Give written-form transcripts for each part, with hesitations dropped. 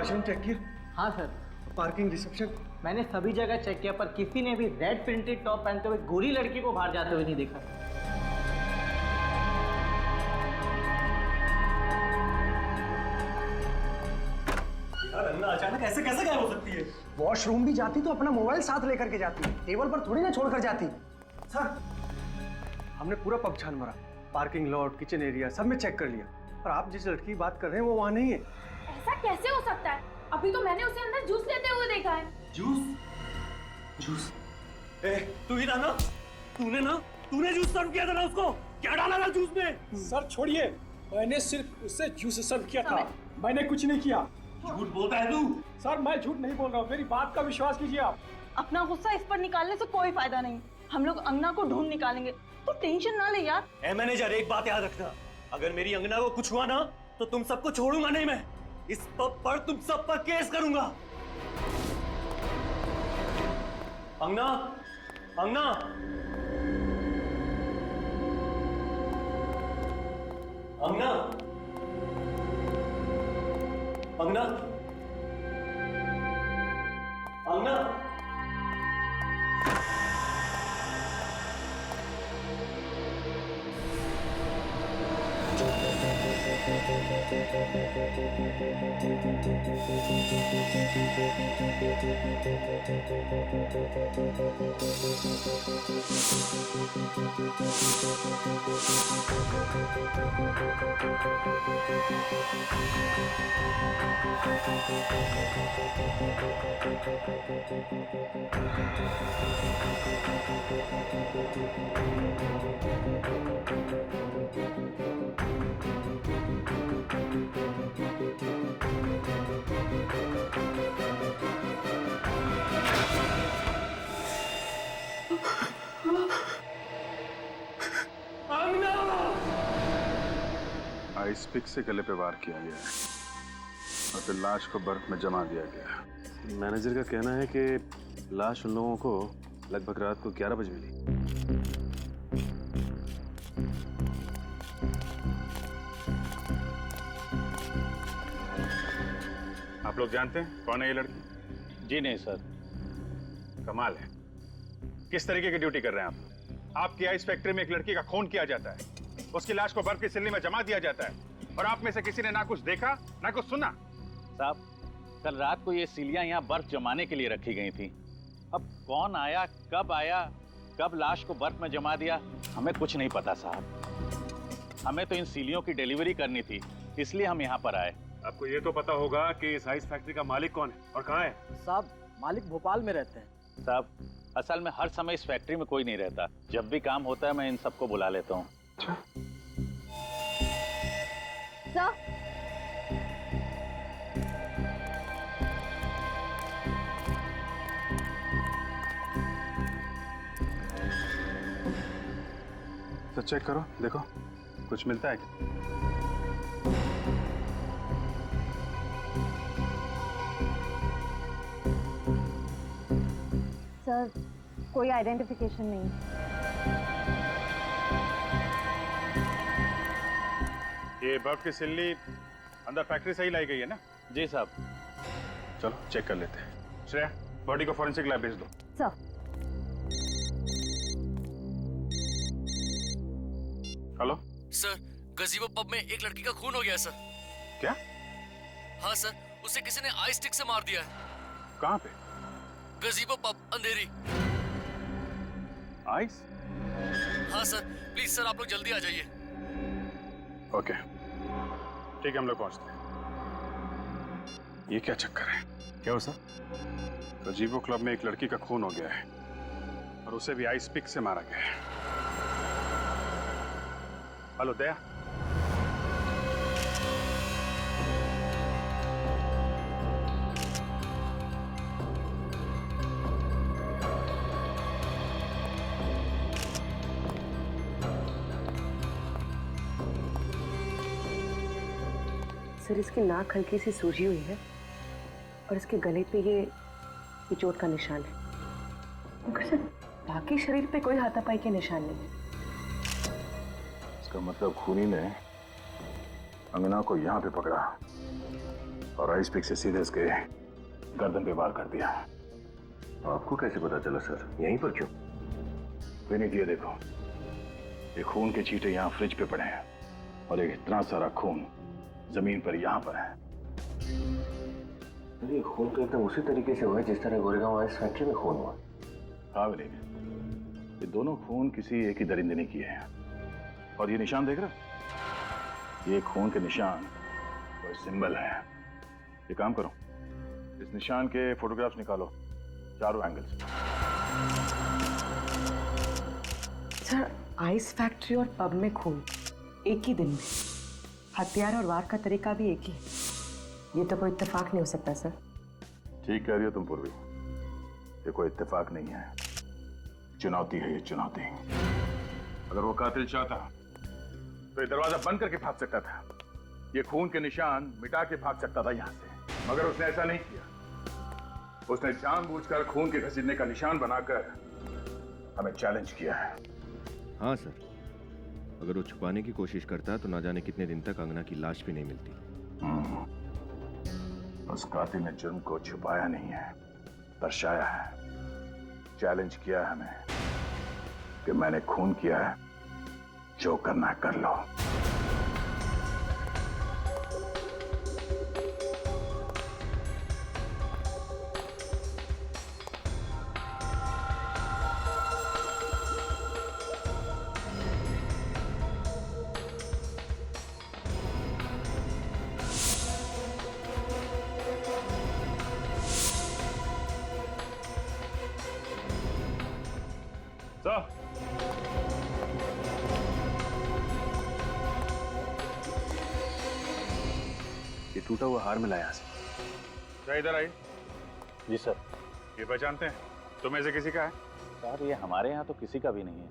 Washroom check किया? हाँ sir, parking, reception? मैंने सभी जगह चेक किया पर किसी ने भी रेड प्रिंटेड टॉप पहनते हुए गोरी लड़की को बाहर जाते हुए नहीं देखा। यार अन्ना अचानक ऐसे कैसे गायब हो सकती है? वॉशरूम भी जाती तो अपना मोबाइल साथ लेकर के जाती, टेबल पर थोड़ी ना छोड़कर जाती। सर, हमने पूरा पब छान मारा, पार्किंग लॉट, किचन एरिया सब में चेक कर लिया, पर आप जिस लड़की की बात कर रहे हैं वो वहाँ नहीं है। ऐसा कैसे हो सकता है? अभी तो मैंने उसे अंदर जूस लेते हुए देखा है। जूस? जूस? तू ही था ना? तूने जूस सर्व किया था ना उसको? क्या डाला था जूस में? सर छोड़िए, मैंने सिर्फ उससे जूस सर्व किया था, मैंने कुछ नहीं किया। झूठ बोलता है तू? सर मैं झूठ नहीं बोल रहा हूँ, मेरी बात का विश्वास कीजिए आप। अपना गुस्सा इस पर निकालने से कोई फायदा नहीं, हम लोग अंगना को ढूंढ निकालेंगे, तो टेंशन ना ले यार। ए मैनेजर, एक बात याद रखना, अगर मेरी अंगना को कुछ हुआ ना तो तुम सबको छोड़ूंगा नहीं मैं। इस पब पर तुम सब पर केस करूंगा। अंगना, अंगना, अंगना, अंगना, अंगना। आइस पिक से गले पे वार किया गया है और फिर लाश को बर्फ में जमा दिया गया। मैनेजर का कहना है कि लाश उन लोगों को लगभग रात को 11 बजे मिली। आप लोग जानते हैं कौन है ये लड़की? जी नहीं सर। कमाल है, किस तरीके की ड्यूटी कर रहे हैं आप? आपकी आइस फैक्ट्री में एक लड़की का खून किया जाता है, उसकी लाश को बर्फ की सिल्ली में जमा दिया जाता है और आप में से किसी ने ना कुछ देखा ना कुछ सुना। साहब, कल रात को ये सिलियां यहाँ बर्फ जमाने के लिए रखी गई थी। अब कौन आया, कब लाश को बर्फ में जमा दिया, हमें कुछ नहीं पता साहब। हमें तो इन सिलियों की डिलीवरी करनी थी, इसलिए हम यहाँ पर आए। आपको ये तो पता होगा कि इस आइस फैक्ट्री का मालिक कौन है और कहाँ है? साहब, मालिक भोपाल में रहते हैं। साहब, असल में हर समय इस फैक्ट्री में कोई नहीं रहता, जब भी काम होता है मैं इन सबको बुला लेता हूँ। सर, तो चेक करो, देखो कुछ मिलता है क्या? सर कोई आइडेंटिफिकेशन नहीं। ये बर्फ की सिल्ली अंदर फैक्ट्री से ही लाई गई है ना? जी साहब। चलो चेक कर लेते हैं। श्रेया, बॉडी को फॉरेंसिक लैब भेज दो। सर। हेलो सर, गजीबो पब में एक लड़की का खून हो गया सर। क्या? हाँ सर, उसे किसी ने आइस स्टिक से मार दिया है। कहाँ पे? गजीबो पब, अंधेरी। आइस? हाँ सर, प्लीज सर आप लोग जल्दी आ जाइए। ओके, ठीक है, हम लोग पहुंचते हैं। ये क्या चक्कर है? क्या हो सर? गजीबो क्लब में एक लड़की का खून हो गया है और उसे भी आइस पिक से मारा गया है। हेलो दया, सर इसकी नाक हल्की सी सूजी हुई है और इसके गले पे ये चोट का निशान है, मगर सर बाकी शरीर पे कोई हाथापाई के निशान नहीं है। इसका मतलब खूनी ने अंगना को यहाँ पे पकड़ा और आइस पिक से सीधे इसके गर्दन पे वार कर दिया। आपको कैसे पता चला सर? यहीं पर क्यों? विनीत ये देखो, ये खून के छींटे यहाँ फ्रिज पे पड़े हैं और एक इतना सारा खून जमीन पर यहाँ पर है। ये खून तो एकदम उसी तरीके से हुआ है जिस तरह गोरेगांव आइस फैक्ट्री में खून हुआ। हाँ विनीत, ये दोनों खून किसी एक ही दरिंदे ने किए हैं। और ये निशान देख रहे हो? ये खून के निशान कोई सिंबल है। ये काम करो, इस निशान के फोटोग्राफ्स निकालो चारों एंगल से। सर, आइस फैक्ट्री और पब में खून एक ही दिन में, हथियार और वार का तरीका भी एक ही है। ये तो कोई इत्तेफाक नहीं हो सकता सर। ठीक कह रही हो तुम पूर्वी, ये कोई इत्तेफाक नहीं है, चुनौती है ये चुनौती। अगर वो कातिल चाहता तो ये दरवाजा बंद करके भाग सकता था, ये खून के निशान मिटा के भाग सकता था यहां से, मगर उसने ऐसा नहीं किया। उसने जानबूझकर खून के घसीटने का निशान बनाकर हमें चैलेंज किया है। हाँ सर, अगर वो छुपाने की कोशिश करता तो ना जाने कितने दिन तक अंगना की लाश भी नहीं मिलती। उस कातिल ने जुर्म को छुपाया नहीं है, दर्शाया है। चैलेंज किया है हमें कि मैंने खून किया है, जो करना है कर लो। ये टूटा हुआ हार मिला यहाँ से। क्या इधर आई? जी सर। ये पहचानते हैं? तुम्हें से किसी का है? सर ये हमारे यहाँ तो किसी का भी नहीं है,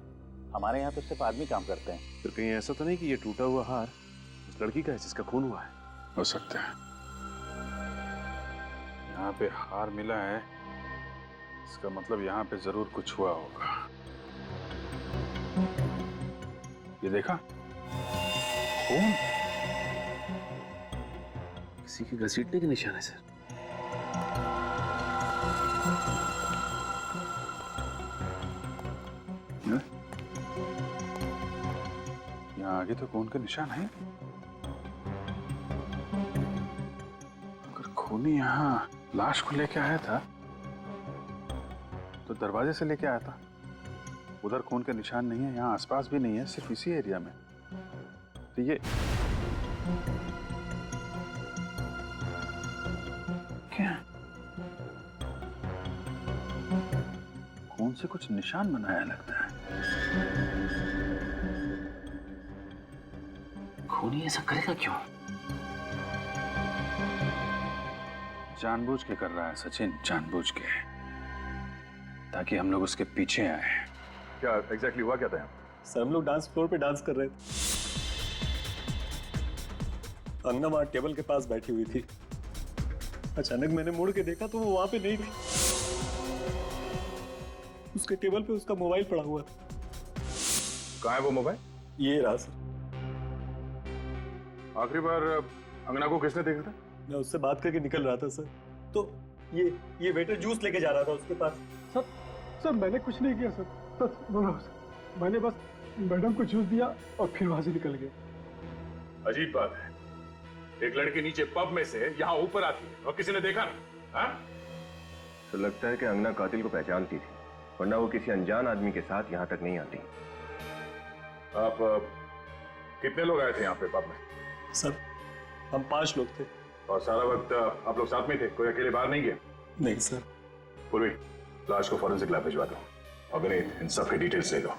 हमारे यहाँ तो सिर्फ आदमी काम करते हैं। फिर कहीं ऐसा तो नहीं कि ये टूटा हुआ हार उस लड़की का है जिसका खून हुआ है? हो सकता है। यहाँ पे हार मिला है, इसका मतलब यहाँ पे जरूर कुछ हुआ होगा। ये देखा खून, किसी के घसीटने के निशान है सर। यहाँ आगे तो खून के निशान है। अगर खूनी यहाँ लाश को लेके आया था तो दरवाजे से लेके आया था। उधर खून के निशान नहीं है, यहाँ आसपास भी नहीं है, सिर्फ इसी एरिया में। तो ये क्या? खून से कुछ निशान बनाया लगता है। खूनी ऐसा करेगा क्यों? जानबूझ के कर रहा है सचिन, जानबूझ के, ताकि हम लोग उसके पीछे आए। क्या एग्जैक्टली हुआ क्या था यहाँ? सर हम लोग डांस फ्लोर पे डांस कर रहे थे, अंगना वहां टेबल के पास बैठी हुई थी। अचानक मैंने मुड़ के देखा तो वो वहां पे नहीं थी। उसके टेबल पे उसका मोबाइल पड़ा हुआ था। कहाँ है वो मोबाइल? ये रहा सर। आखिरी बार अंगना को किसने देखा था? मैं उससे बात करके निकल रहा था सर, तो ये वेटर जूस लेके जा रहा था उसके पास। सर मैंने कुछ नहीं किया सर, सच बोलो सर। मैंने बस मैडम को जूस दिया और फिर वहां से निकल गया। अजीब बात है, एक लड़की नीचे पब में से यहाँ ऊपर आती है और किसी ने देखा नहीं? हाँ? तो लगता है कि अंगना कातिल को पहचानती थी, वरना वो किसी अनजान आदमी के साथ यहाँ तक नहीं आती। आप कितने लोग आए थे यहाँ पे पब में? सर हम 5 लोग थे। और सारा वक्त आप लोग साथ में थे, कोई अकेले बाहर नहीं गया? नहीं सर। पूर्वी, लाश को फॉरेंसिक लैब भिजवा दो और विनीत, इन सब की डिटेल्स ले लो।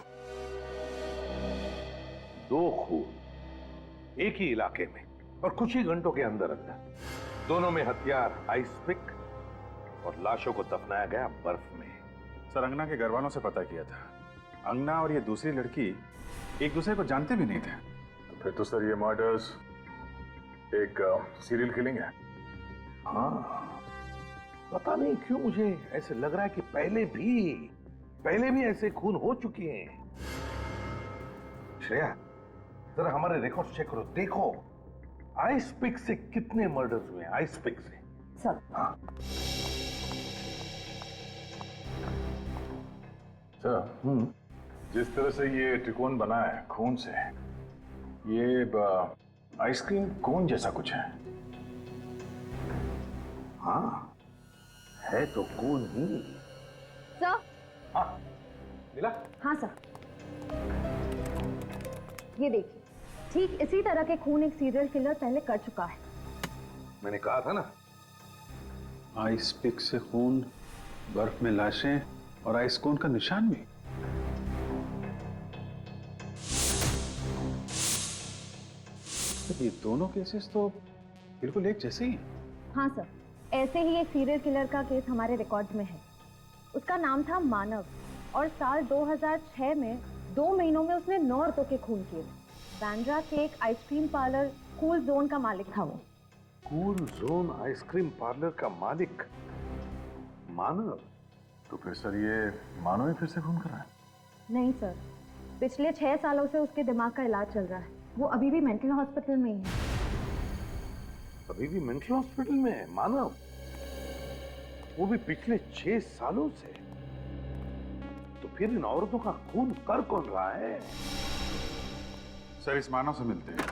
2 खून एक ही इलाके में और कुछ ही घंटों के अंदर अंदर, दोनों में हथियार आइस पिक और लाशों को दफनाया गया बर्फ में। सर अंगना के घर वालों से पता किया था, अंगना और ये दूसरी लड़की एक दूसरे को जानते भी नहीं थे। तो फिर तो सर ये मर्डर्स एक सीरियल किलिंग है। हाँ, पता नहीं क्यों मुझे ऐसे लग रहा है कि पहले भी ऐसे खून हो चुके हैं। श्रेया, जरा हमारे रिकॉर्ड चेक करो, देखो आइस पिक से कितने मर्डर्स हुए हैं? आइस पिक से? सर। हाँ सर, जिस तरह से ये त्रिकोण बना है खून से, ये आइसक्रीम कोन जैसा कुछ है। हाँ, है तो कोन ही। सर। हाँ नीला। हाँ सर, ये देखिए, ठीक इसी तरह के खून एक सीरियल किलर पहले कर चुका है। मैंने कहा था ना। आइस पिक से खून, बर्फ में लाशें और आइस कोन का निशान भी। ये दोनों केसेस तो बिल्कुल एक जैसे ही हैं। हाँ सर, ऐसे ही एक सीरियल किलर का केस हमारे रिकॉर्ड में है। उसका नाम था मानव और साल 2006 में 2 महीनों में उसने 9 औरतों के खून किए। बांद्रा के एक आइसक्रीम पार्लर कूल जोन का मालिक था वो। कूल जोन आइसक्रीम पार्लर का मालिक मानव? तो फिर सर ये मानव ही फिर से खून कर रहा है? नहीं सर, पिछले 6 सालों से उसके दिमाग का इलाज चल रहा है। वो अभी भी मेंटल हॉस्पिटल में ही है। अभी भी मेंटल हॉस्पिटल में है मानव? वो भी पिछले 6 सालों से? तो फिर इन औरतों का खून कर कौन रहा है? सर इस मानव से मिलते हैं।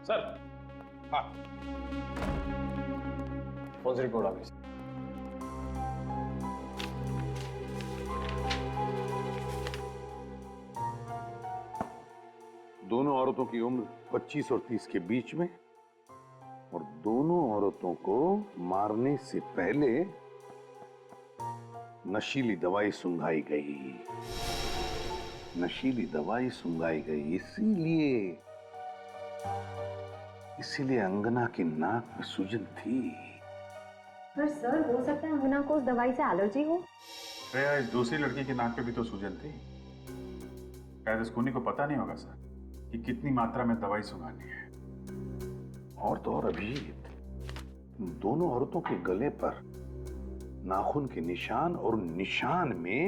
सर। हाँ, कौन सी रिपोर्ट आ गई? दोनों औरतों की उम्र 25 और 30 के बीच में, और दोनों औरतों को मारने से पहले नशीली दवाई सुंघाई गई। नशीली दवाई सुंघाई गई इसीलिए अंगना की नाक में सूजन थी। पर सर, हो सकता है अंगना को उस दवाई से एलर्जी हो। भैया इस दूसरी लड़की की नाक पे भी तो सूजन थी। शायद इस खूनी को पता नहीं होगा सर कि कितनी मात्रा में दवाई सुंघानी है। और तो और अभी दोनों औरतों के गले पर नाखून के निशान और निशान में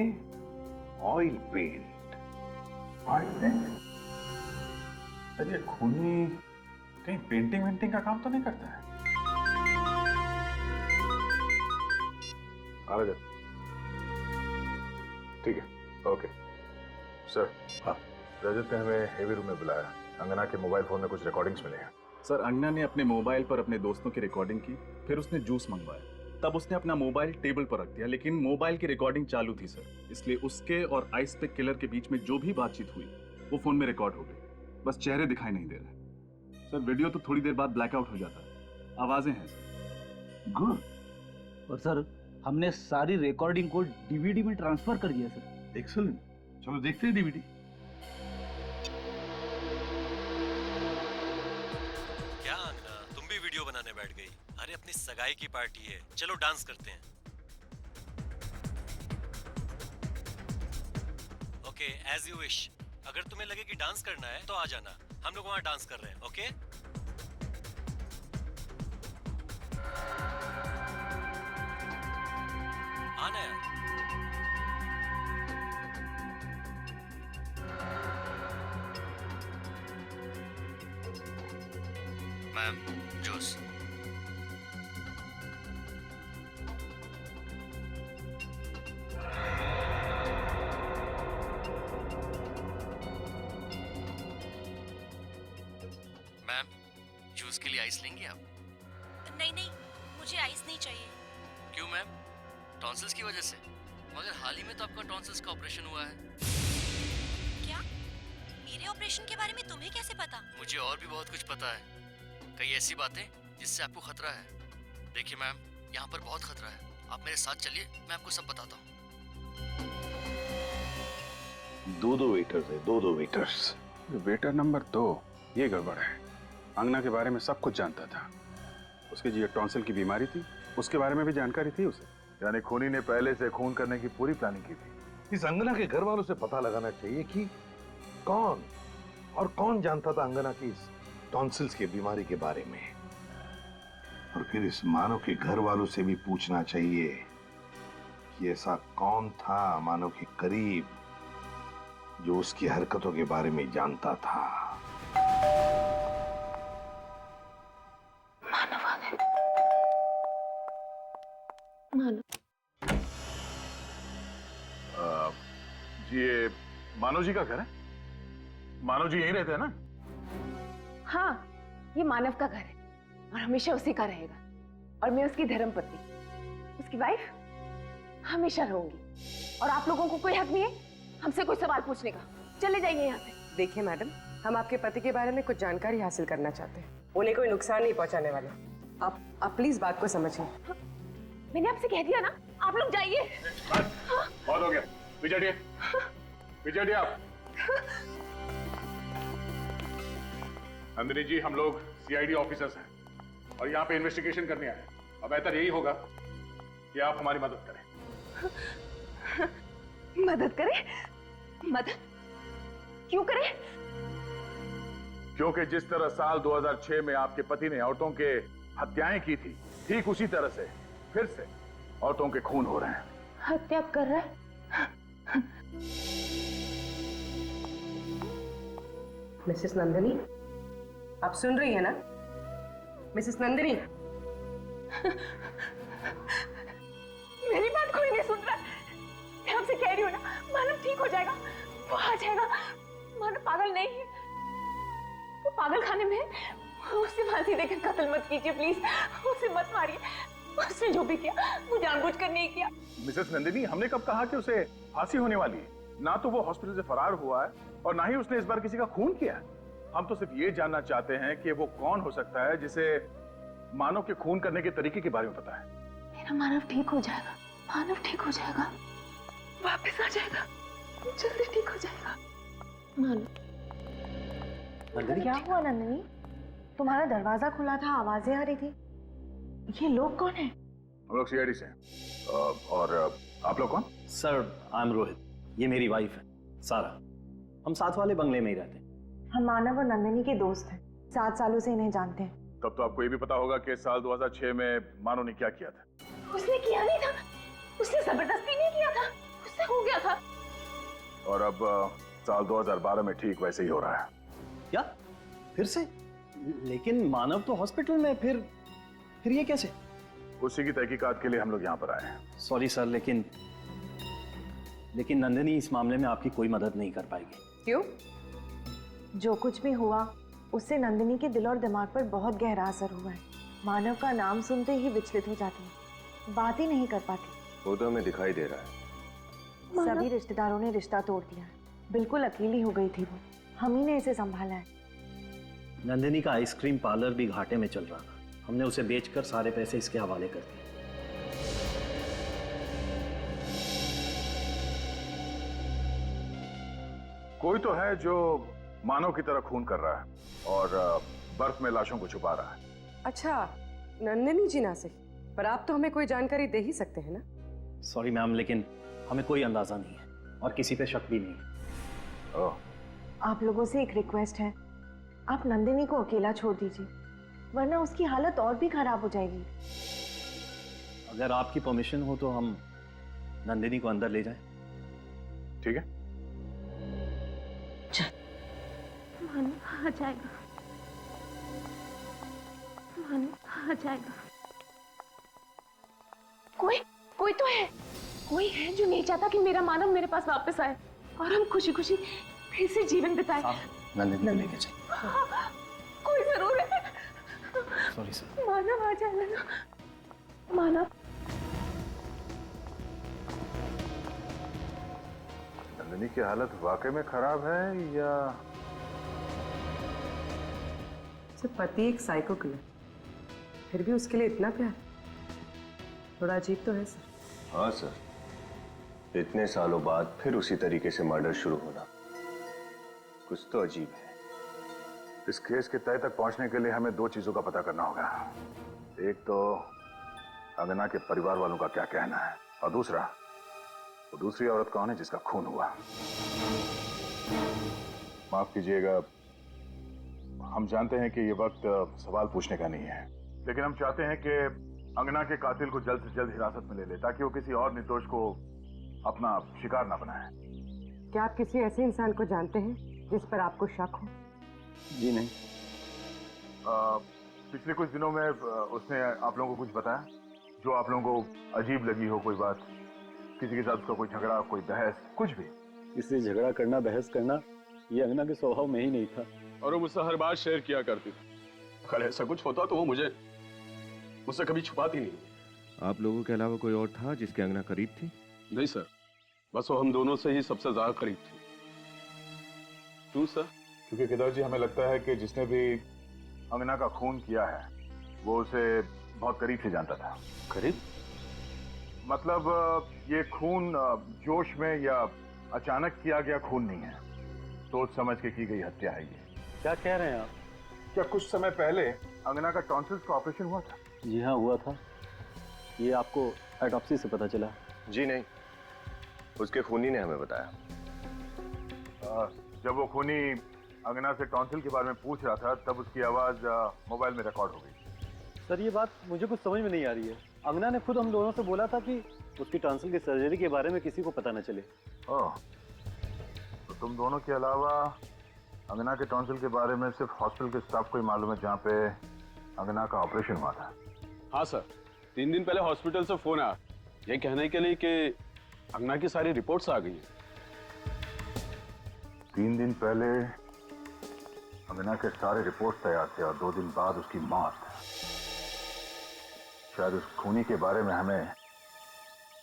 oil paint. Oil paint? Sir ये खूनी कहीं पेंटिंग वेंटिंग का काम तो नहीं करता है? आ जा। ठीक है, ओके सर। हाँ, रजत ने हमें हेवी रूम में बुलाया। अंगना के मोबाइल फोन में कुछ रिकॉर्डिंग्स मिले हैं। सर अंगना ने अपने मोबाइल पर अपने दोस्तों की रिकॉर्डिंग की, फिर उसने जूस मंगवाया, तब उसने अपना मोबाइल टेबल पर रख दिया, लेकिन मोबाइल की रिकॉर्डिंग चालू थी सर, इसलिए उसके और आइस पिक किलर के बीच में जो भी बातचीत हुई वो फोन में रिकॉर्ड हो गई। बस चेहरे दिखाई नहीं दे रहे सर। वीडियो तो थोड़ी देर बाद ब्लैकआउट हो जाता है, आवाजें हैं सर। गुड। और सर हमने सारी रिकॉर्डिंग को डीवीडी में ट्रांसफर कर दिया सर। एक्सीलेंट, चलो देखते हैं डीवीडी। क्या अंगना, तुम भी वीडियो बनाने बैठ गई? अरे अपनी सगाई की पार्टी है, चलो डांस करते हैं। Okay, as you wish. अगर तुम्हें लगे कि डांस करना है तो आ जाना, हम लोग वहां डांस कर रहे हैं। ओके आना यार। Ma'am juice. मैम जूस के लिए आइस लेंगे आप? नहीं नहीं, मुझे आइस नहीं चाहिए। क्यों मैम? टॉन्सिल्स की वजह से? मगर हाल ही में तो आपका टॉन्सिल्स का ऑपरेशन हुआ है। क्या? मेरे ऑपरेशन के बारे में तुम्हें कैसे पता? मुझे और भी बहुत कुछ पता है, कई ऐसी बातें जिससे आपको खतरा है। देखिए मैम, यहाँ पर बहुत खतरा है, आप मेरे साथ चलिए, मैं आपको सब बताता हूँ। दो वेटर्स है, दो वेटर्स। वेटर नंबर 2 ये गड़बड़ है। अंगना के बारे में सब कुछ जानता था, उसकी जो टॉन्सिल की बीमारी थी उसके बारे में भी जानकारी थी उसे। यानी खूनी ने पहले से खून करने की पूरी प्लानिंग की थी। इस अंगना के घर वालों से पता लगाना चाहिए कि कौन जानता था अंगना की इस टॉन्सिल्स की बीमारी के बारे में, और फिर इस मानव के घर वालों से भी पूछना चाहिए कि ऐसा कौन था मानव के करीब जो उसकी हरकतों के बारे में जानता था। ये मानव जी का घर है? मानव जी यहीं रहते हैं ना? हाँ, ये मानव का घर है और हमेशा उसी का रहेगा। और मैं उसकी धर्मपत्नी, उसकी वाइफ हमेशा रहूंगी। और आप लोगों को कोई हक नहीं है हमसे कोई सवाल पूछने का। चले जाइए यहाँ से। देखिए मैडम, हम आपके पति के बारे में कुछ जानकारी हासिल करना चाहते हैं। उन्हें कोई नुकसान नहीं पहुंचाने वाले। आप प्लीज बात को समझिए। मैंने आपसे कह दिया ना, आप लोग जाइए। बहुत हो गया, विजय आप। नंदिनी जी, हम लोग सीआईडी ऑफिसर्स हैं और यहाँ पे इन्वेस्टिगेशन करने आए हैं। अब बेहतर यही होगा कि आप हमारी मदद करें। मदद करें? मदद क्यों करें? क्योंकि जिस तरह साल 2006 में आपके पति ने औरतों के हत्याएं की थी, ठीक उसी तरह से फिर से औरतों के खून हो रहे हैं। हत्या कर रहा है? मिसेस नंदिनी, आप सुन रही है ना? मिसेस नंदिनी, मेरी बात कोई नहीं सुन रहा। मैं आपसे कह रही हूँ ना, मानव ठीक हो जाएगा, वो आ जाएगा। मानव पागल नहीं है, वो पागल खाने में है। उसे फांसी देकर कत्ल मत कीजिए प्लीज, उसे मत मारिए। उसने जो भी किया वो जानबूझकर नहीं किया। मिसेस नंदिनी, हमने कब कहा कि उसे फांसी होने वाली है? ना तो वो हॉस्पिटल से फरार हुआ है और ना ही उसने इस बार किसी का खून किया है। हम तो सिर्फ ये जानना चाहते हैं कि वो कौन हो सकता है जिसे मानव के खून करने के तरीके के बारे में पता है। मेरा मानव ठीक हो जाएगा, मानव ठीक हो जाएगा, वापस आ जाएगा, जल्दी ठीक हो जाएगा। मानव। क्या हुआ नंदिनी? तुम्हारा दरवाजा खुला था, आवाजें आ रही थी। ये लोग कौन है? हम लोग सीआईडी से हैं। और आप लोग कौन? सर, आई एम रोहित, ये मेरी वाइफ है सारा। हम साथ वाले बंगले में ही रहते हैं। हम मानव और नंदिनी के दोस्त हैं, 7 सालों से इन्हें जानते हैं। तब तो आपको ये भी पता होगा कि साल 2006 में मानव ने क्या किया था। उसने किया नहीं था, उसने जबरदस्ती नहीं किया था, उससे हो गया था। और अब साल 2012 में ठीक वैसे ही हो रहा है। क्या? फिर से? लेकिन मानव तो हॉस्पिटल में, फिर ये कैसे? उसी की तहकीकात के लिए हम लोग यहाँ पर आए हैं। सॉरी सर, लेकिन नंदिनी इस मामले में आपकी कोई मदद नहीं कर पाएगी। क्यों? जो कुछ भी हुआ उससे नंदिनी के दिल और दिमाग पर बहुत गहरा असर हुआ है। मानव का नाम सुनते ही विचलित हो जाती है, बात ही नहीं कर पाती। वो तो हमें दिखाई दे रहा है। सभी रिश्तेदारों ने रिश्ता तोड़ दिया है। बिल्कुल अकेली हो गई थी वो, हम ही ने इसे संभाला है। नंदिनी का आइसक्रीम पार्लर भी घाटे में चल रहा था, हमने उसे बेचकर सारे पैसे इसके हवाले कर दिए। कोई तो है जो मानव की तरह खून कर रहा है और बर्फ में लाशों को छुपा रहा है। अच्छा, नंदिनी जी ना सही, पर आप तो हमें कोई जानकारी दे ही सकते हैं ना? सॉरी मैम, लेकिन हमें कोई अंदाजा नहीं है और किसी पे शक भी नहीं है। आप लोगों से एक रिक्वेस्ट है, आप नंदिनी को अकेला छोड़ दीजिए, वरना उसकी हालत और भी खराब हो जाएगी। अगर आपकी परमिशन हो तो हम नंदिनी को अंदर ले जाएं। ठीक है। मानव आ जाएगा, मानव आ जाएगा। कोई तो है, कोई है जो नहीं चाहता कि मेरा मानव मेरे पास वापस आए और हम खुशी खुशी फिर से जीवन बिताएं। नंदिनी को लेके जाइए। कोई जरूर है। Sorry sir. मानव आ जाएगा ना, मानव। नंदिनी की हालत वाकई में खराब है या? पति एक साइको किलर, फिर भी उसके लिए इतना प्यार, थोड़ा अजीब तो है सर। हाँ सर, इतने सालों बाद फिर उसी तरीके से मर्डर शुरू होना कुछ तो अजीब है। इस केस के तय तक पहुंचने के लिए हमें 2 चीजों का पता करना होगा। एक तो अंगना के परिवार वालों का क्या कहना है और दूसरा, वो दूसरी औरत कौन है जिसका खून हुआ। माफ कीजिएगा, हम जानते हैं कि ये वक्त सवाल पूछने का नहीं है, लेकिन हम चाहते हैं कि अंगना के कातिल को जल्द से जल्द हिरासत में ले ले ताकि वो किसी और निर्दोष को अपना शिकार ना बनाए। क्या आप किसी ऐसे इंसान को जानते हैं जिस पर आपको शक हो? जी नहीं। पिछले कुछ दिनों में उसने आप लोगों को कुछ बताया जो आप लोगों को अजीब लगी हो? कोई बात, किसी के साथ उसका कोई झगड़ा, कोई बहस, कुछ भी? इसलिए झगड़ा करना, बहस करना ये अंगना के स्वभाव में ही नहीं था। और वो मुझसे हर बात शेयर किया करती थी। अगर ऐसा कुछ होता तो वो मुझसे कभी छुपाती नहीं। आप लोगों के अलावा कोई और था जिसकी अंगना करीब थी? नहीं सर, बस वो हम दोनों से ही सबसे ज्यादा करीब थी। क्यों सर? क्योंकि केदार जी, हमें लगता है कि जिसने भी अंगना का खून किया है वो उसे बहुत करीब से जानता था। करीब? मतलब ये खून जोश में या अचानक किया गया खून नहीं है, सोच समझ के की गई हत्या है ये। क्या कह रहे हैं आप? क्या कुछ समय पहले अंगना का टॉन्सिल्स का ऑपरेशन हुआ था? जी हाँ, हुआ था। ये आपको ऑटोप्सी से पता चला? जी नहीं, उसके खूनी ने हमें बताया। जब वो खूनी अंगना से टॉन्सिल के बारे में पूछ रहा था तब उसकी आवाज मोबाइल में रिकॉर्ड हो गई। सर, ये बात मुझे कुछ समझ में नहीं आ रही है। अंगना ने खुद हम दोनों से बोला था कि उसकी टॉन्सिल की सर्जरी के बारे में किसी को पता न चले। ओह, तो तुम दोनों के अलावा अंगना के टॉन्सिल के बारे में सिर्फ हॉस्पिटल के स्टाफ को ही मालूम है जहाँ पे अंगना का ऑपरेशन हुआ था? हाँ सर, 3 दिन पहले हॉस्पिटल से फोन आया ये कहने के लिए कि अंगना की सारी रिपोर्ट्स आ गई हैं। 3 दिन पहले अंगना के सारे रिपोर्ट तैयार थे और 2 दिन बाद उसकी मौत। शायद उस खूनी के बारे में हमें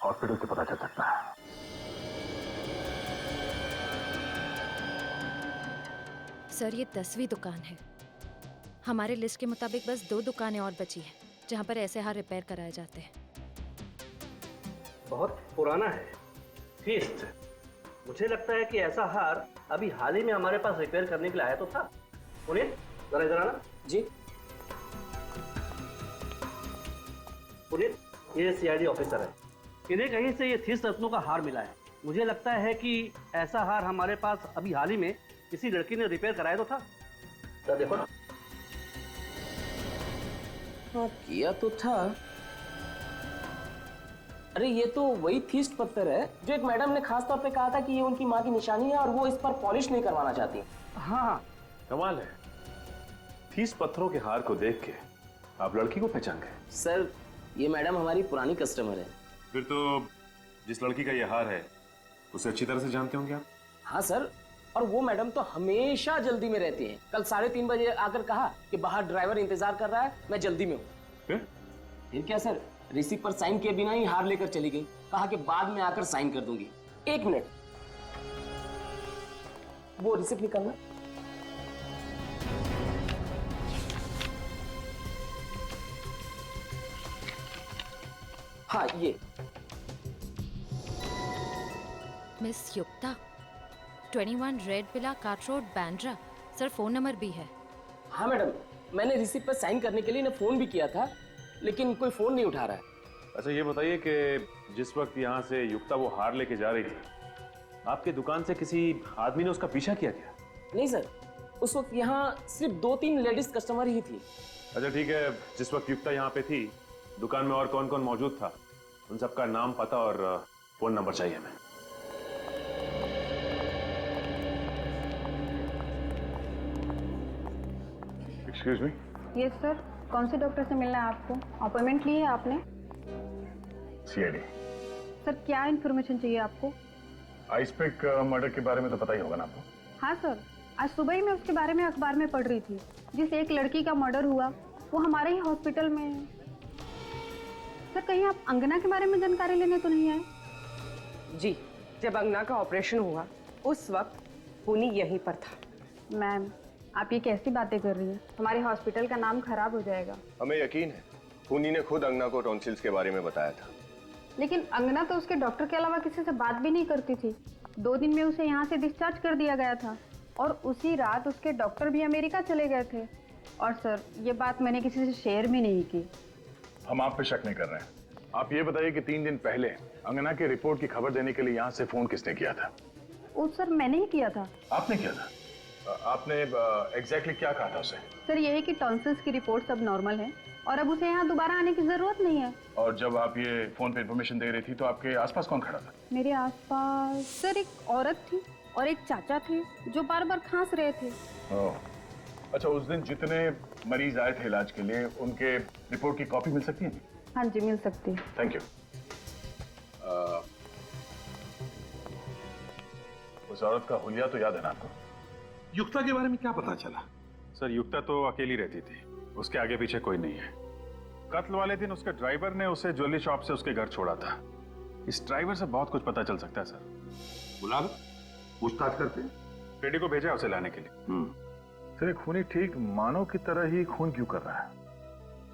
हॉस्पिटल से पता चल सकता है। सर, ये 10वीं दुकान है। हमारे लिस्ट के मुताबिक बस 2 दुकानें और बची हैं जहाँ पर ऐसे हार रिपेयर कराए जाते हैं। बहुत पुराना है, फीस्ट। मुझे लगता है कि ऐसा हार अभी हाल ही में हमारे पास रिपेयर करने के लिए आया तो था। पुनीत, जरा इधर आना। जी पुनीत, ये सीआईडी ऑफिसर है। इन्हें कहीं से ये 30 रत्नों का हार मिला है। मुझे लगता है कि ऐसा हार हमारे पास अभी हाल ही में किसी लड़की ने रिपेयर कराया तो था। तो देखो ना। हाँ, किया तो था। अरे ये तो वही थीस्ट पत्थर है जो एक मैडम ने खास तौर पे कहा था कि ये उनकी माँ की निशानी है और वो इस पर पॉलिश नहीं करवाना चाहती। हाँ, कमाल है, थीस्ट पत्थरों के हार को देख के आप लड़की को पहचान गए? सर, ये मैडम हमारी पुरानी कस्टमर है। फिर तो जिस लड़की का ये हार है उसे अच्छी तरह से जानते होंगे आप? हाँ सर, और वो मैडम तो हमेशा जल्दी में रहती हैं। कल 3:30 बजे आकर कहा कि बाहर ड्राइवर इंतजार कर रहा है, मैं जल्दी में हूँ। फिर क्या सर, रिसीप्ट पर साइन किए बिना ही हार लेकर चली गई। कहा कि बाद में आकर साइन कर दूंगी। 1 मिनट, वो रिसीप्ट निकालना। हाँ, ये मिस युक्ता, 21 red villa cart road, Bandra. Sir, phone number भी है। हाँ मैडम, मैंने रिसीप्ट पर साइन करने के लिए इन्हें फोन भी किया था, लेकिन कोई फोन नहीं उठा रहा है। अच्छा, ये बताइए कि जिस वक्त यहाँ से युक्ता वो हार लेके जा रही थी, आपके दुकान से किसी आदमी ने उसका पीछा किया क्या? नहीं सर, उस वक्त यहाँ सिर्फ 2-3 लेडीज कस्टमर ही थी। अच्छा ठीक है, जिस वक्त युक्ता यहाँ पे थी दुकान में और कौन कौन मौजूद था, उन सबका नाम, पता और फोन नंबर चाहिए हमें। Excuse me. यस सर, कौन से डॉक्टर से मिलना है आपको? अपॉइंटमेंट ली है आपने? सीआईडी। सर, क्या इन्फॉर्मेशन चाहिए आपको? आइसपिक मर्डर के बारे में तो पता ही होगा ना आपको? हाँ सर, आज सुबह ही मैं उसके बारे में अखबार में पढ़ रही थी। जिस एक लड़की का मर्डर हुआ वो हमारे ही हॉस्पिटल में है। सर, कहीं आप अंगना के बारे में जानकारी लेने तो नहीं आए? जी, जब अंगना का ऑपरेशन हुआ उस वक्त पुनी यहीं पर था। मैम, आप ये कैसी बातें कर रही हैं? हमारे हॉस्पिटल का नाम खराब हो जाएगा। हमें यकीन है खूनी ने खुद अंगना को टॉन्सिल्स के बारे में बताया था। लेकिन अंगना तो उसके डॉक्टर के अलावा किसी से बात भी नहीं करती थी। 2 दिन में उसे यहाँ से डिस्चार्ज कर दिया गया था और उसी रात उसके डॉक्टर भी अमेरिका चले गए थे। और सर, ये बात मैंने किसी से शेयर भी नहीं की। हम आप पे शक नहीं कर रहे हैं। आप ये बताइए कि 3 दिन पहले अंगना की रिपोर्ट की खबर देने के लिए यहाँ से फोन किसने किया था? वो सर, मैंने ही किया था। आपने किया था? आपने एग्जैक्टली क्या कहा था उसे? सर, यही कि टॉन्सिल्स की रिपोर्ट सब नॉर्मल है और अब उसे यहाँ दोबारा आने की जरूरत नहीं है। और जब आप ये फोन पे इन्फॉर्मेशन दे रही थी तो आपके आसपास कौन खड़ा था? मेरे आसपास सर एक औरत थी और एक चाचा थे जो बार बार खांस रहे थे। ओह, अच्छा, उस दिन जितने मरीज आए थे इलाज के लिए उनके रिपोर्ट की कॉपी मिल सकती है? हाँ जी, मिल सकती है। Thank you. उस औरत का हुलिया तो याद है ना आपको? युक्ता के बारे में क्या पता चला? सर युक्ता तो अकेली रहती थी, उसके आगे पीछे कोई नहीं है। कत्ल वाले दिन उसके ड्राइवर ने उसे ज्वेलरी शॉप से उसके घर छोड़ा था। इस ड्राइवर से बहुत कुछ पता चल सकता है सर। बुला लो, पूछताछ करते हैं। बेटी को भेजा उसे लाने के लिए। सर खूनी ठीक मानव की तरह ही खून क्यों कर रहा है?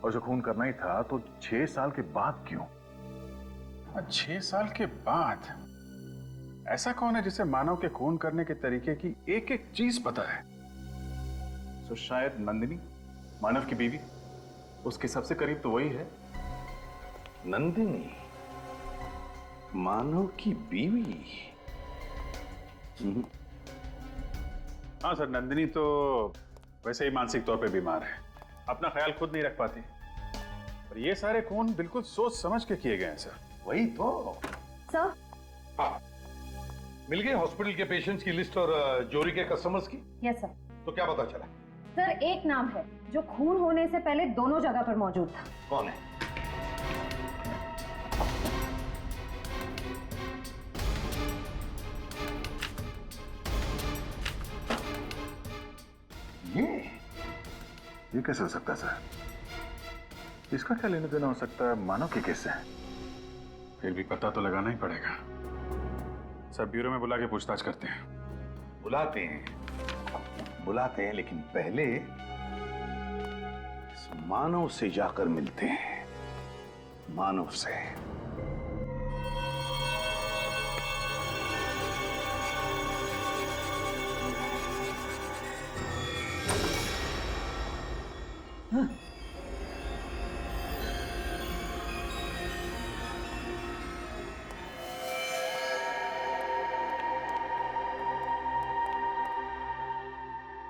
और जो खून करना ही था तो 6 साल के बाद क्यों? 6 साल के बाद? ऐसा कौन है जिसे मानव के खून करने के तरीके की एक एक चीज पता है? तो शायद नंदिनी, मानव की बीवी, उसके सबसे करीब तो वही है। नंदिनी मानव की बीवी? हाँ सर, नंदिनी तो वैसे ही मानसिक तौर पे बीमार है, अपना ख्याल खुद नहीं रख पाती। पर ये सारे खून बिल्कुल सोच समझ के किए गए हैं सर। वही तो सर। हाँ, मिल गई हॉस्पिटल के पेशेंट्स की लिस्ट और जोरी के कस्टमर्स की? Yes sir. तो क्या पता चला? सर एक नाम है जो खून होने से पहले दोनों जगह पर मौजूद था। कौन है? ये कैसे हो सकता है सर? इसका क्या लेने देना हो सकता है मानव के केस से? फिर भी पता तो लगाना ही पड़ेगा सर। ब्यूरो में बुला के पूछताछ करते हैं। बुलाते हैं लेकिन पहले इस मानव से जाकर मिलते हैं। मानव से।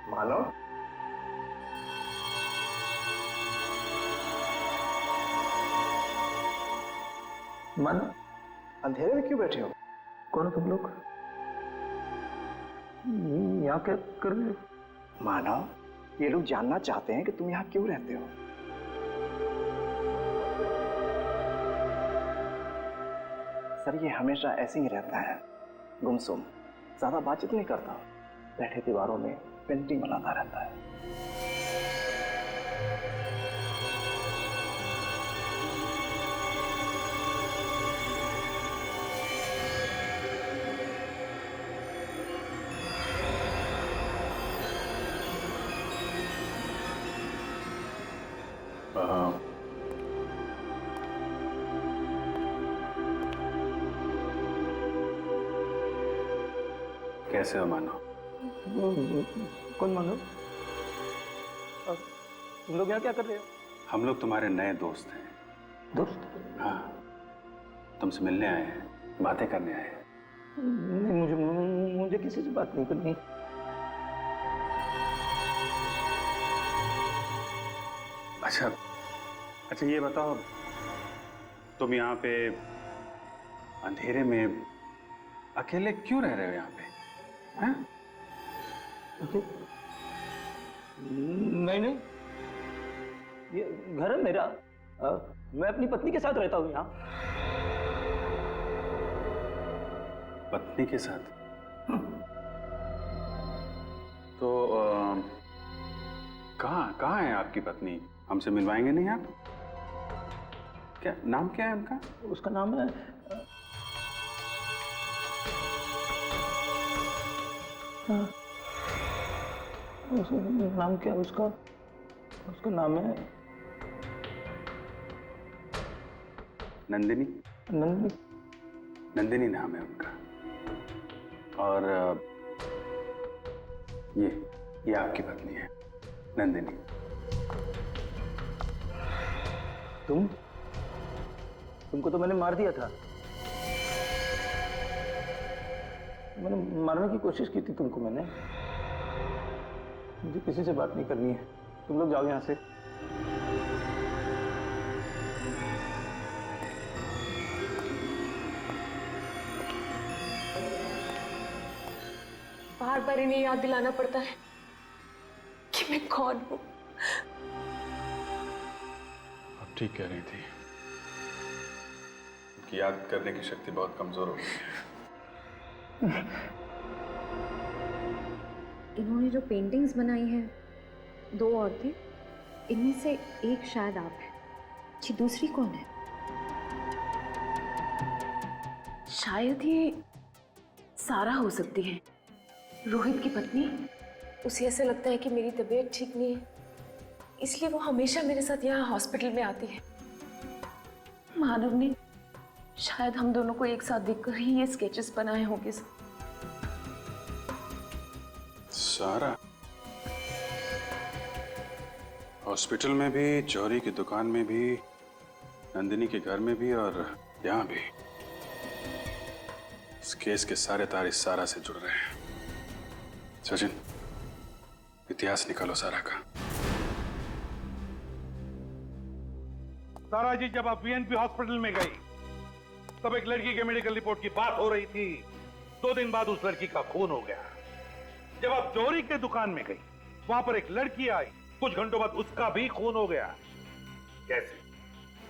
मानव, मानव, अंधेरे में क्यों बैठे हो? कौन हो तुम लोग? यहाँ क्या कर रहे हो? मानव, ये लोग जानना चाहते हैं कि तुम यहाँ क्यों रहते हो। सर ये हमेशा ऐसे ही रहता है, गुमसुम, ज्यादा बातचीत नहीं करता, बैठे दीवारों में पेंटिंग बनाता रहता है। कैसे हो मानव? कौन मानव? तुम लोग यहाँ क्या कर रहे हो? हम लोग तुम्हारे नए दोस्त हैं। दोस्त? हाँ, तुमसे मिलने आए हैं, बातें करने आए हैं। नहीं, मुझे किसी से बात नहीं करनी। अच्छा ये बताओ, तुम यहाँ पे अंधेरे में अकेले क्यों रह रहे हो यहाँ पे? हैं? नहीं, ये घर है मेरा। मैं अपनी पत्नी के साथ रहता हूँ यहाँ। पत्नी के साथ? तो कहाँ है आपकी पत्नी? हमसे मिलवाएंगे नहीं आप? क्या नाम क्या है उनका? उसका नाम है नाम क्या है उसका? उसका नाम है नंदिनी। नंदिनी नाम है उनका। और ये आपकी पत्नी है नंदिनी। तुमको तो मैंने मार दिया था। मैंने मारने की कोशिश की थी तुमको मैंने। मुझे किसी से बात नहीं करनी है, तुम लोग जाओ यहाँ से। बार बार इन्हें याद दिलाना पड़ता है कि मैं कौन हूं। आप ठीक कह रही थी, उनकी याद करने की शक्ति बहुत कमजोर हो गई है। इन्होंने जो पेंटिंग्स बनाई हैं, 2 औरतें, इनमें से एक शायद आप हैं। जी, दूसरी कौन है? शायद ये सारा हो सकती है, रोहित की पत्नी। उसे ऐसा लगता है कि मेरी तबीयत ठीक नहीं है, इसलिए वो हमेशा मेरे साथ यहाँ हॉस्पिटल में आती है। मानव ने शायद हम दोनों को एक साथ देखकर ही ये स्केचेस बनाए होंगे। सारा हॉस्पिटल में भी, जौहरी की दुकान में भी, नंदिनी के घर में भी और यहाँ भी। इस केस के सारे तार इस सारा से जुड़ रहे हैं। सचिन, इतिहास निकालो सारा का। सारा जी, जब आप वीएनपी हॉस्पिटल में गई तब एक लड़की के मेडिकल रिपोर्ट की बात हो रही थी। 2 दिन बाद उस लड़की का खून हो गया। जब आप जौहरी के दुकान में गई, वहां पर एक लड़की आई, कुछ घंटों बाद उसका भी खून हो गया। कैसे?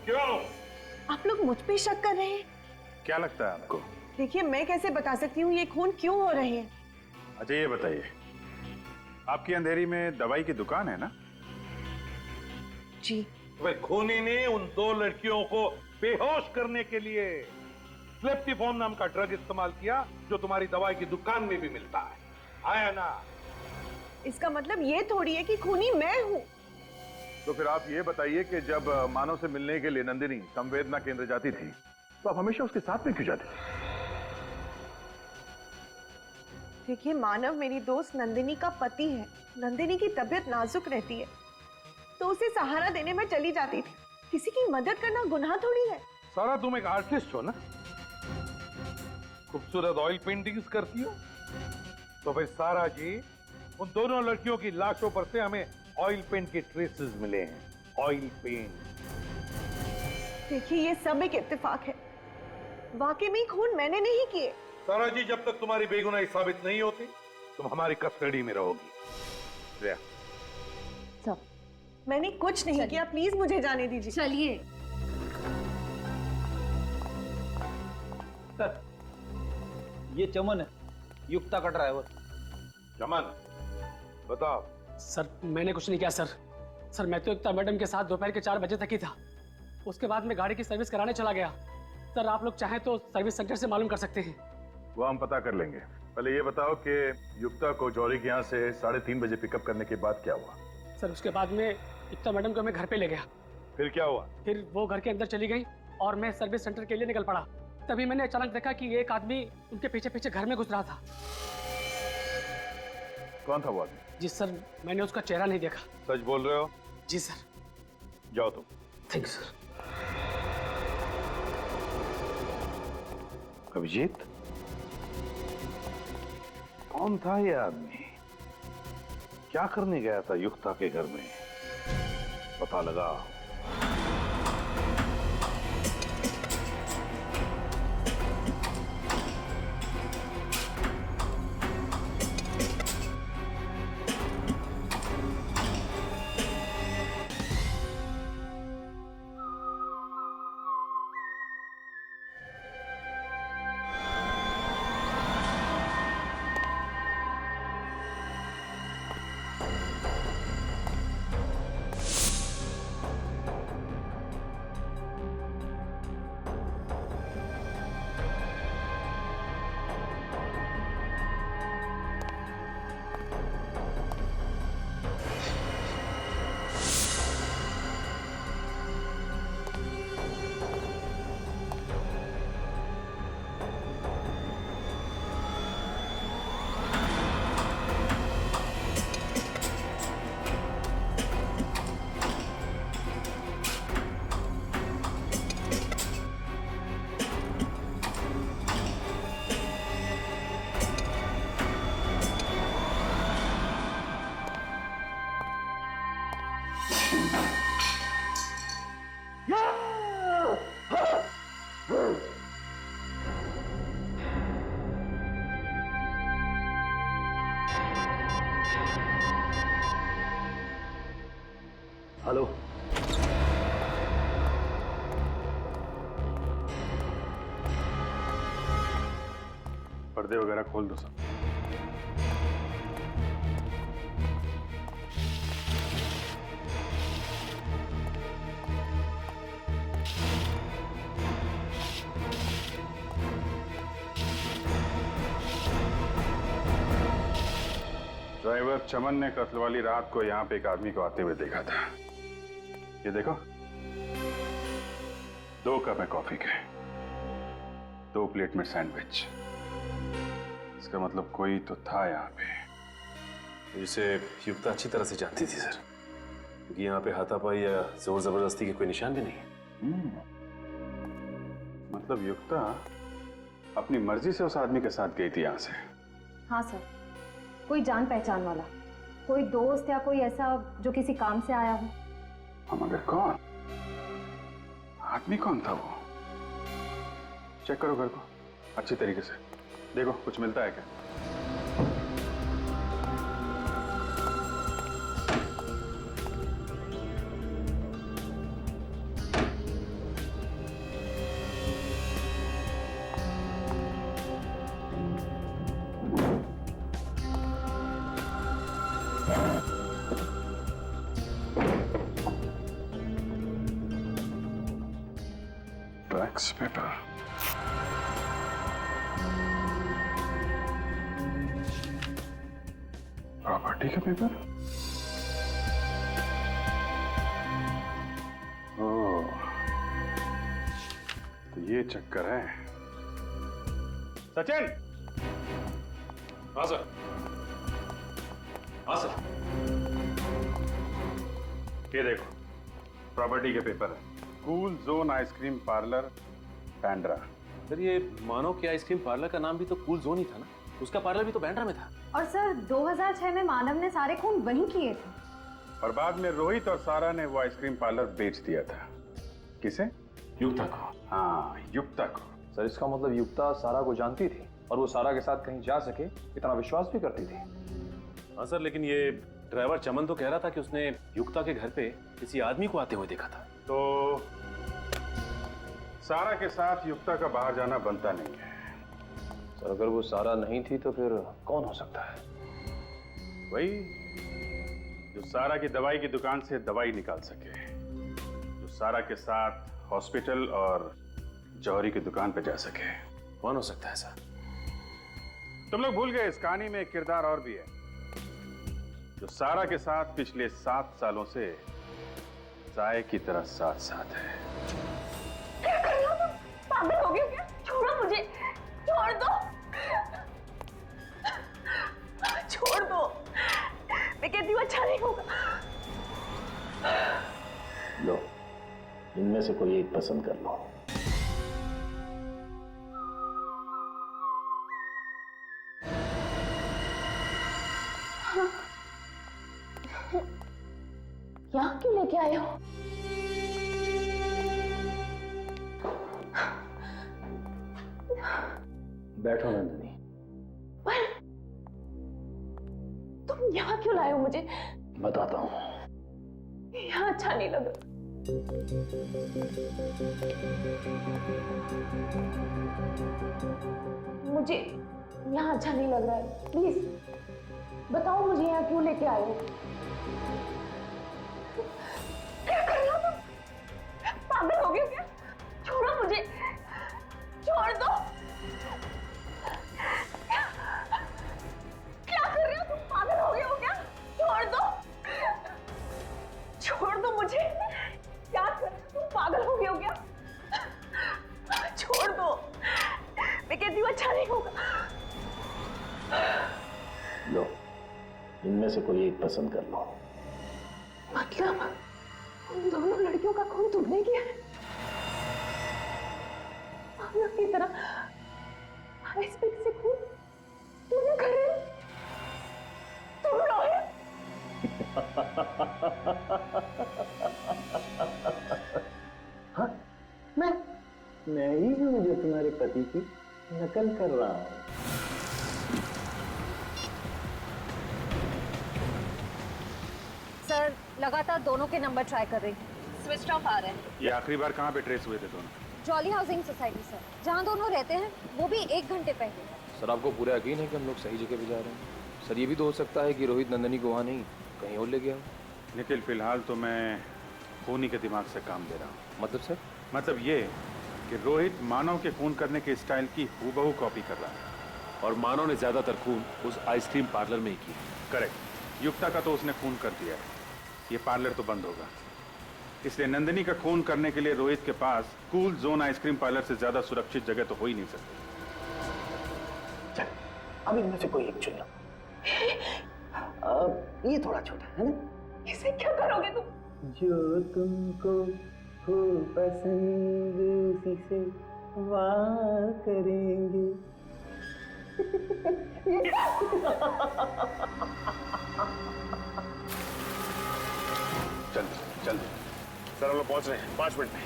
क्यों? आप लोग मुझ पे शक कर रहे हैं? क्या लगता है आपको? देखिए, मैं कैसे बता सकती हूँ ये खून क्यों हो रहे हैं। अच्छा ये बताइए, आपकी अंधेरी में दवाई की दुकान है ना? जी। वह खूनी ने उन 2 लड़कियों को बेहोश करने के लिए स्लेप्टिफॉर्म नाम का ड्रग इस्तेमाल किया, जो तुम्हारी दवाई की दुकान में भी मिलता है। आया ना? इसका मतलब ये थोड़ी है कि खूनी मैं हूँ। तो फिर आप ये बताइए कि जब मानव से मिलने के लिए नंदिनी संवेदना केंद्र जाती थी, तो आप हमेशा उसके साथ में क्यों जाते थे? देखिए, मानव मेरी दोस्त नंदिनी का पति है। नंदिनी की तबीयत नाजुक रहती है, तो उसे सहारा देने में चली जाती थी। किसी की मदद करना गुनाह थोड़ी है। सारा, तुम एक आर्टिस्ट हो ना? खूबसूरत ऑयल पेंटिंग्स करती हो। तो फिर सारा जी, उन दोनों लड़कियों की लाशों पर से हमें ऑयल पेंट के ट्रेसेस मिले हैं। Oil paint. देखिए, ये सब एक इत्तेफाक है। वाकई में खून मैंने नहीं किए। सारा जी, जब तक तुम्हारी बेगुनाही साबित नहीं होती, तुम हमारी कस्टडी में रहोगी। सब मैंने कुछ नहीं किया, प्लीज मुझे जाने दीजिए। चलिए। सर, ये चमन है, युक्ता का ड्राइवर। चमन, बताओ। सर, मैंने कुछ नहीं किया सर। सर, मैं तो युक्ता मैडम के साथ दोपहर के 4 बजे तक ही था। उसके बाद मैं गाड़ी की सर्विस कराने चला गया। सर, आप लोग चाहें तो सर्विस सेंटर से मालूम कर सकते हैं। वो हम पता कर लेंगे। पहले ये बताओ कि युक्ता को जौहरी के यहाँ से 3:30 बजे पिकअप करने के बाद क्या हुआ? सर, उसके बाद में युक्ता मैडम को मैं घर पे ले गया। फिर क्या हुआ? फिर वो घर के अंदर चली गई और मैं सर्विस सेंटर के लिए निकल पड़ा। तभी मैंने अचानक देखा कि एक आदमी उनके पीछे पीछे घर में घुस रहा था। कौन था वो आदमी? जी सर, मैंने उसका चेहरा नहीं देखा। सच बोल रहे हो? जी सर। जाओ तुम। Thank you sir. अभिजीत, कौन था ये आदमी? क्या करने गया था युक्ता के घर में? पता लगा। हेलो। पर्दे वगैरह खोल दो सब। ड्राइवर चमन ने कत्ल वाली रात को यहाँ पे एक आदमी को आते हुए देखा था। ये देखो, 2 कप है कॉफी के, 2 प्लेट में सैंडविच। इसका मतलब कोई तो था यहाँ पे। इसे युक्ता अच्छी तरह से जानती थी सर, क्योंकि यहाँ पे हाथापाई या जोर जबरदस्ती के कोई निशान भी नहीं है। मतलब युक्ता अपनी मर्जी से उस आदमी के साथ गई थी यहाँ से? हाँ सर, कोई जान पहचान वाला, कोई दोस्त या कोई ऐसा जो किसी काम से आया हो। हम मगर कौन? आदमी कौन था वो? चेक करो घर को अच्छी तरीके से, देखो कुछ मिलता है क्या। टैक्स पेपर, प्रॉपर्टी का पेपर। ओह, तो ये चक्कर है। सचिन! हाँ सर। हाँ सर। ये देखो, प्रॉपर्टी के पेपर है। Cool zone ice cream parlour, Bandra. Sir ये मानो के आइसक्रीम पार्लर का नाम भी तो कूल जोन ही था ना, उसका पार्लर भी तो बैंड्रा में था। और सर 2006 में मानव ने सारे खून वहीं किए थे। और बाद में रोहित और सारा ने वो आइसक्रीम पार्लर बेच दिया था। किसे? युक्ता को। हाँ, युक्ता को। सर इसका मतलब युक्ता सारा को जानती थी और वो सारा के साथ कहीं जा सके इतना विश्वास भी करती थी। हाँ सर, लेकिन ये ड्राइवर चमन तो कह रहा था कि उसने युक्ता के घर पे किसी आदमी को आते हुए देखा था। तो सारा के साथ युक्ता का बाहर जाना बनता नहीं है। सर अगर वो सारा नहीं थी तो फिर कौन हो सकता है? वही जो सारा की दवाई की दुकान से दवाई निकाल सके, जो सारा के साथ हॉस्पिटल और जौहरी की दुकान पे जा सके। कौन हो सकता है सर? तुम लोग भूल गए इस कहानी में एक किरदार और भी है, जो सारा के साथ पिछले 7 सालों से साए की तरह साथ साथ है। क्या कर रहे हो तुम? पागल हो गए हो क्या? छोड़ो मुझे, छोड़ दो, छोड़ दो। मैं कहती हूँ अच्छा नहीं होगा। लो, इनमें से कोई एक पसंद कर लो। यहाँ क्यों लेके आए हो? बैठो नंदिनी। पर तुम यहाँ क्यों लाए हो मुझे? बताता हूँ। यहाँ अच्छा नहीं लगा। मुझे यहाँ अच्छा नहीं लग रहा है। प्लीज बताओ मुझे यहाँ क्यों लेके आए हो? क्या कर रहे हो तुम? पागल हो गए हो क्या? छोड़ो मुझे, छोड़ दो। क्या कर रहे हो तुम? पागल हो गए हो क्या? छोड़ दो, छोड़ दो मुझे। क्या कर रहे हो तुम? पागल हो गए हो क्या? छोड़ दो, मैं कहती हूँ अच्छा नहीं होगा। लो, इनमें से कोई एक पसंद कर लो। मतलब उन दोनों लड़कियों का खून तुमने किया है? मानव की तरह आइसपिक से खून तुमने करे? तुम रोहित? हाँ, मैं ही हूँ जो तुम्हारे पति की नकल कर रहा हूँ। सर लगातार दोनों के नंबर ट्राई कर रही हूँ, स्विच ऑफ आ रहे हैं। ये आखिरी बार कहाँ पे ट्रेस हुए थे दोनों? जॉली हाउसिंग सोसाइटी सर, जहाँ दोनों रहते हैं, वो भी 1 घंटे पहले। सर आपको पूरा यकीन है कि हम लोग सही जगह पे जा रहे हैं? सर ये भी तो हो सकता है कि रोहित नंदिनी को वहाँ नहीं कहीं और ले गया हो। निखिल, फिलहाल तो मैं खूनी के दिमाग से काम ले रहा हूँ। मतलब सर? मतलब ये कि रोहित मानव के खून करने के स्टाइल की हूबहू कॉपी कर रहा है। और मानव ने ज्यादातर खून उस आइसक्रीम पार्लर में ही किया। करेक्ट। युक्ता का तो उसने खून कर दिया है, ये पार्लर तो बंद होगा। इसलिए नंदिनी का खून करने के लिए रोहित के पास कूल जोन आइसक्रीम पार्लर से ज्यादा सुरक्षित जगह तो हो ही नहीं सकती। चल, अब इनमें से कोई एक चुन लो। ये थोड़ा छोटा है ना? इसे क्या करोगे तुम? जो तुमको हो पसंद उसी से वार करेंगे। चल सर, हम लोग पहुंच रहे हैं 5 मिनट में।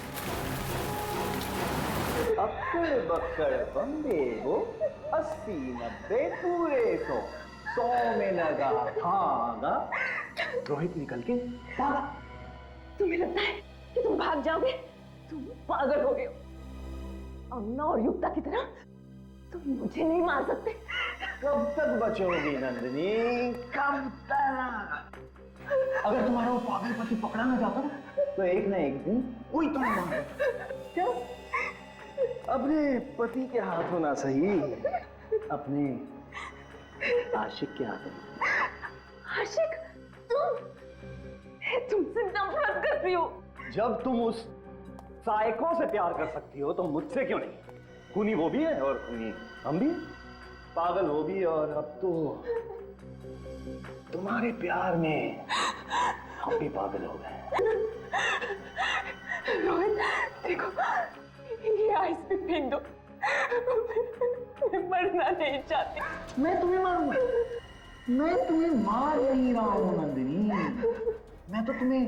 अक्कड़ बक्कड़ बम्बे हो, 80 90 पूरे 100 में लगा धागा। रोहित निकल के भागा। तुम्हें लगता है कि तुम भाग जाओगे? तुम पागल हो गए हो। अन्ना और युक्ता की तरह तुम मुझे नहीं मार सकते। कब तक बचोगी नंदिनी, कब तक? अगर तुम्हारा वो पागल पति पकड़ा ना जाता ना, तो एक ना एक दिन वही तुम्हें मार। क्या? अपने पति के हाथों ना सही, अपने आशिक के हाथों। आशिक? तुमसे नफरत करती हो। जब तुम उस साइको से प्यार कर सकती हो तो मुझसे क्यों नहीं? खूनी वो भी है और खूनी हम भी, पागल वो भी, और अब तो तुम्हारे प्यार में हम भी पागल हो गए। रोहित देखो, ये आइस पे फेंक दो। मैं मरना नहीं चाहती। मैं तुम्हें मारूंगा? मैं तुम्हें मार नहीं रहा हूं नंदिनी, मैं तो तुम्हें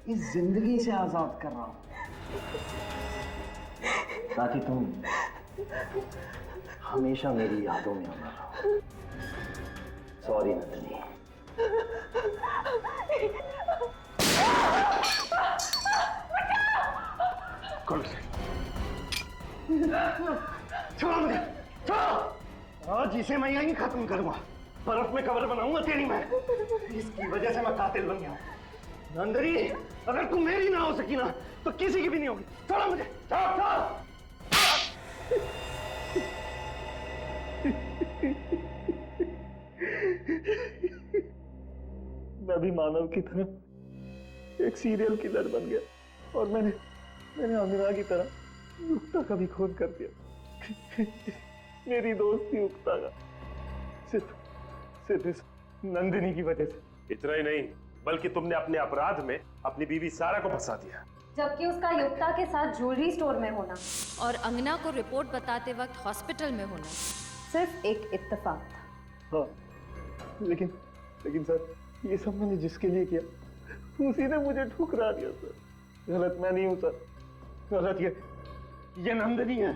इस जिंदगी से आजाद कर रहा हूं ताकि तुम हमेशा मेरी यादों में अमर रहो। सॉरी नंदिनी। छोड़ो मुझे, छोड़ो। आज इसे मैं यहीं खत्म करूंगा, बर्फ में कब्र बनाऊंगा तेरी मैं। इसकी वजह से मैं कातिल बन गया। नंदिनी, अगर तुम मेरी ना हो सकी ना, तो किसी की भी नहीं होगी। छोड़ो मुझे, छोड़ो, छोड़ो। मैं भी मानव की तरह एक सीरियल किलर बन गया और मैंने अमीरा की तरह युक्ता का भी खून कर दिया। मेरी दोस्ती युक्ता का सिर्फ इस नंदिनी की वजह से। इतना ही नहीं, बल्कि तुमने अपने अपराध में अपनी बीवी सारा को फंसा दिया। जबकि उसका युक्ता के साथ ज्वेलरी स्टोर में होना और अंगना को रिपोर्ट बताते वक्त हॉस्पिटल में होना सिर्फ एक इत्तेफाक था। हाँ, लेकिन सर, ये सब मैंने जिसके लिए किया उसी ने मुझे ठुकरा दिया सर। गलत मैं नहीं हूं सर, गलत ये नंदिनी है।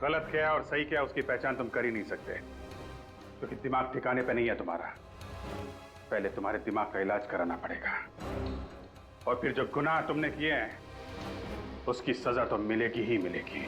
गलत क्या और सही क्या उसकी पहचान तुम कर ही नहीं सकते, क्योंकि दिमाग ठिकाने पे नहीं है तुम्हारा। पहले तुम्हारे दिमाग का इलाज कराना पड़ेगा, और फिर जो गुनाह तुमने किए हैं उसकी सजा तो मिलेगी ही मिलेगी।